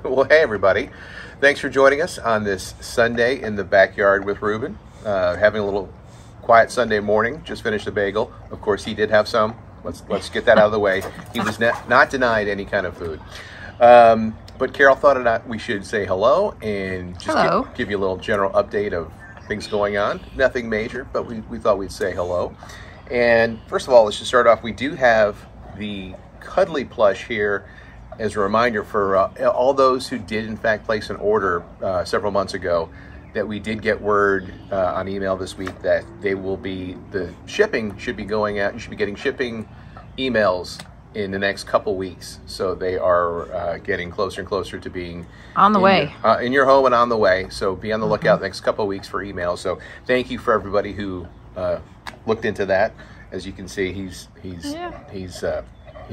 Well, hey everybody. Thanks for joining us on this Sunday in the backyard with Reuben. Having a little quiet Sunday morning. Just finished a bagel. Of course, he did have some. Let's get that out of the way. He was not denied any kind of food. But Carol thought we should say hello and just give you a little general update of things going on. Nothing major, but we thought we'd say hello. And first of all, let's just start off. We do have the cuddly plush here as a reminder for all those who did in fact place an order several months ago, that we did get word on email this week that the shipping should be going out. You should be getting shipping emails in the next couple weeks. So they are getting closer and closer to being on the way in your home and on the way. So be on the lookout the next couple of weeks for emails. So thank you for everybody who looked into that. As you can see, he's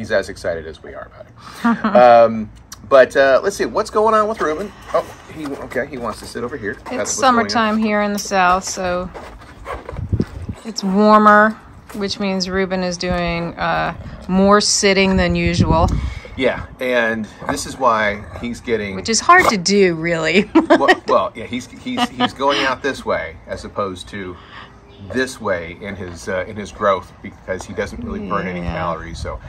as excited as we are about it. But let's see, what's going on with Reuben? Oh, he wants to sit over here. It's summertime here in the South, so it's warmer, which means Reuben is doing more sitting than usual. Yeah, and this is why he's getting... Which is hard to do, really. well, yeah, he's going out this way as opposed to this way in his growth, because he doesn't really burn any calories. So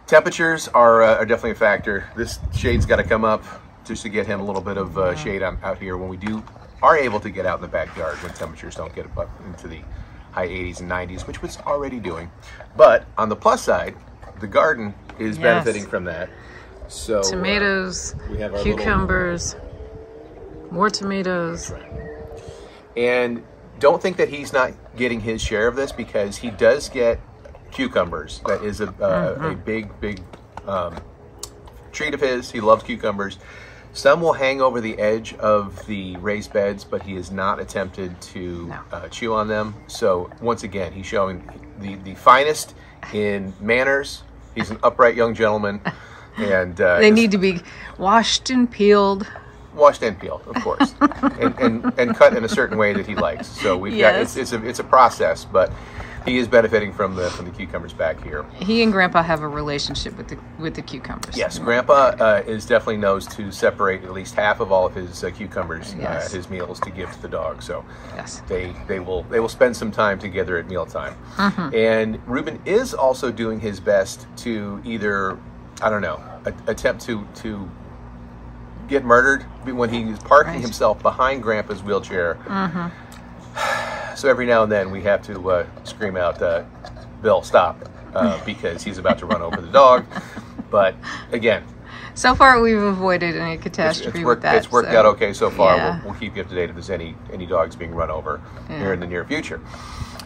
temperatures are definitely a factor. This shade's got to come up just to get him a little bit of shade out here when we are able to get out in the backyard, when temperatures don't get up into the high 80s and 90s, which it's already doing. But on the plus side, the garden is benefiting from that. So tomatoes, we have our cucumbers, more tomatoes. And don't think that he's not getting his share of this, because he does get cucumbers. That is a big treat of his. He loves cucumbers. Some will hang over the edge of the raised beds, but he has not attempted to chew on them. So once again, he's showing the finest in manners. He's an upright young gentleman, and they need to be washed and peeled. Washed and peeled, of course, and cut in a certain way that he likes. So we've got it's a process, but he is benefiting from the cucumbers back here. He and Grandpa have a relationship with the cucumbers. Yes, Grandpa definitely knows to separate at least half of all of his cucumbers at his meals to give to the dog. So they will spend some time together at mealtime. And Reuben is also doing his best to either, I don't know, attempt to get murdered when he's parking himself behind Grandpa's wheelchair. So every now and then we have to scream out, Bill, stop, because he's about to run over the dog. But again, so far we've avoided any catastrophe with that. It's worked out okay so far. Yeah. We'll keep you up to date if there's any dogs being run over here in the near future.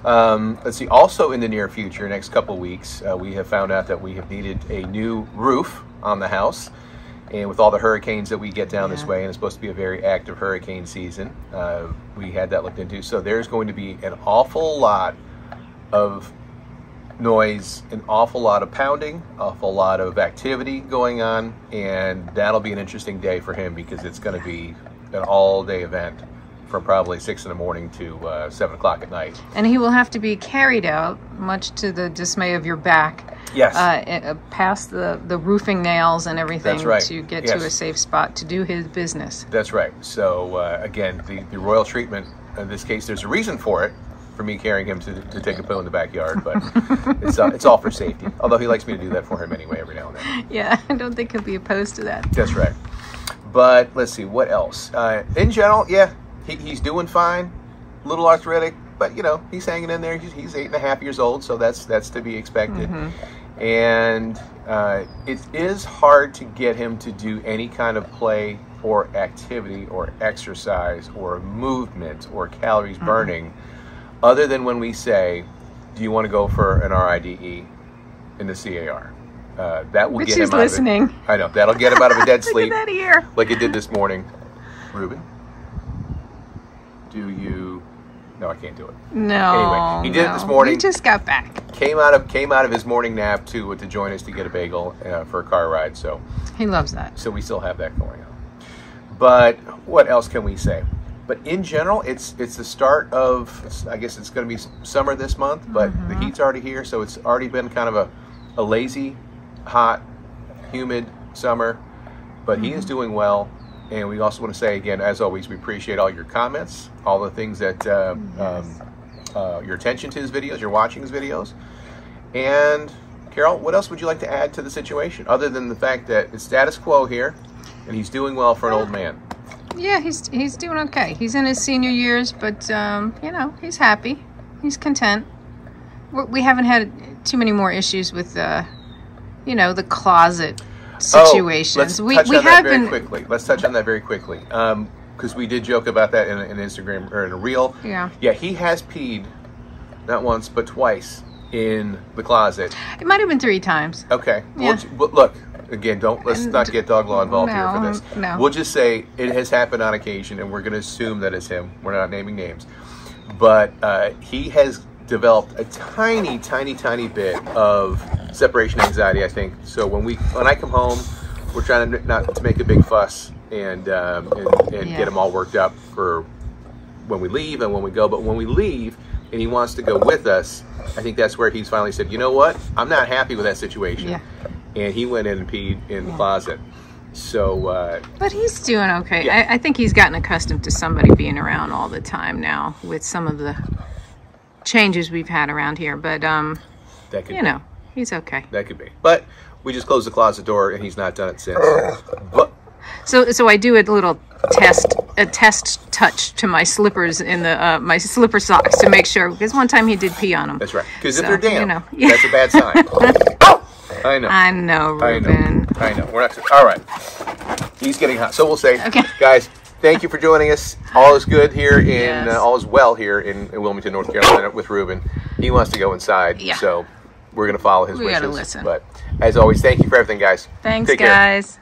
Let's see, also in the near future, next couple weeks, we have found out that we have needed a new roof on the house. And with all the hurricanes that we get down this way, and it's supposed to be a very active hurricane season, we had that looked into. So there's going to be an awful lot of noise, an awful lot of pounding, awful lot of activity going on, and that'll be an interesting day for him, because it's going to be an all-day event from probably 6 in the morning to 7 o'clock at night. And he will have to be carried out, much to the dismay of your back. Yes. Past the roofing nails and everything. That's right. To get to a safe spot to do his business. That's right. So again, the royal treatment, in this case, there's a reason for it, for me carrying him to take a poo in the backyard, but it's all for safety. Although he likes me to do that for him anyway, every now and then. Yeah, I don't think he'll be opposed to that. That's right. But let's see, what else? In general, he's doing fine. A little arthritic, but he's hanging in there. He's 8.5 years old, so that's to be expected. And it is hard to get him to do any kind of play or activity or exercise or movement or calories burning, other than when we say, do you want to go for an RIDE in the CAR? That will get him out of it. I know, that'll get him out of a dead sleep. Look at that ear. Like it did this morning. Reuben, do you... No, I can't do it. No. Anyway, he did it this morning. He just got back. Came out of his morning nap to join us to get a bagel for a car ride. So he loves that. So we still have that going on. But what else can we say? But in general, it's the start of, I guess it's going to be summer this month, but the heat's already here, so it's already been kind of a lazy, hot, humid summer. but he is doing well. And we also want to say again, as always, we appreciate all your comments, all the things that your attention to his videos, you're watching his videos. And Carol, what else would you like to add to the situation, other than the fact that it's status quo here, and he's doing well for an old man? Yeah, he's doing okay. He's in his senior years, but you know, he's happy. He's content. We haven't had too many more issues with you know, the closet situations. Let's touch on that very quickly. Let's touch on that very quickly, because we did joke about that in Instagram or in a reel. Yeah. Yeah, he has peed not once but twice in the closet. It might have been 3 times. Okay. Yeah. Well, look. Again, let's not get dog law involved here for this. No. We'll just say it has happened on occasion, and we're going to assume that it's him. We're not naming names. But he has developed a tiny, tiny, tiny bit of separation anxiety, I think. So when I come home, we're trying not to make a big fuss and get him all worked up for when we leave and when we go. But when we leave and he wants to go with us, I think that's where he's finally said, you know what? I'm not happy with that situation. Yeah. And he went in and peed in the closet. So, but he's doing okay. Yeah. I think he's gotten accustomed to somebody being around all the time now with some of the changes we've had around here. But that could you know, he's okay. That could be. But we just closed the closet door, and he's not done it since. But so I do a little test touch to my slippers in the my slipper socks to make sure, because one time he did pee on them. That's right. Because if they're damp, you know, that's a bad sign. I know. I know, Reuben. I know. We're not. All right. He's getting hot. So we'll say, okay, guys, thank you for joining us. All is good here all is well here in Wilmington, North Carolina with Reuben. He wants to go inside, so we're going to follow his wishes. We got to listen. But as always, thank you for everything, guys. Thanks, Take care. guys.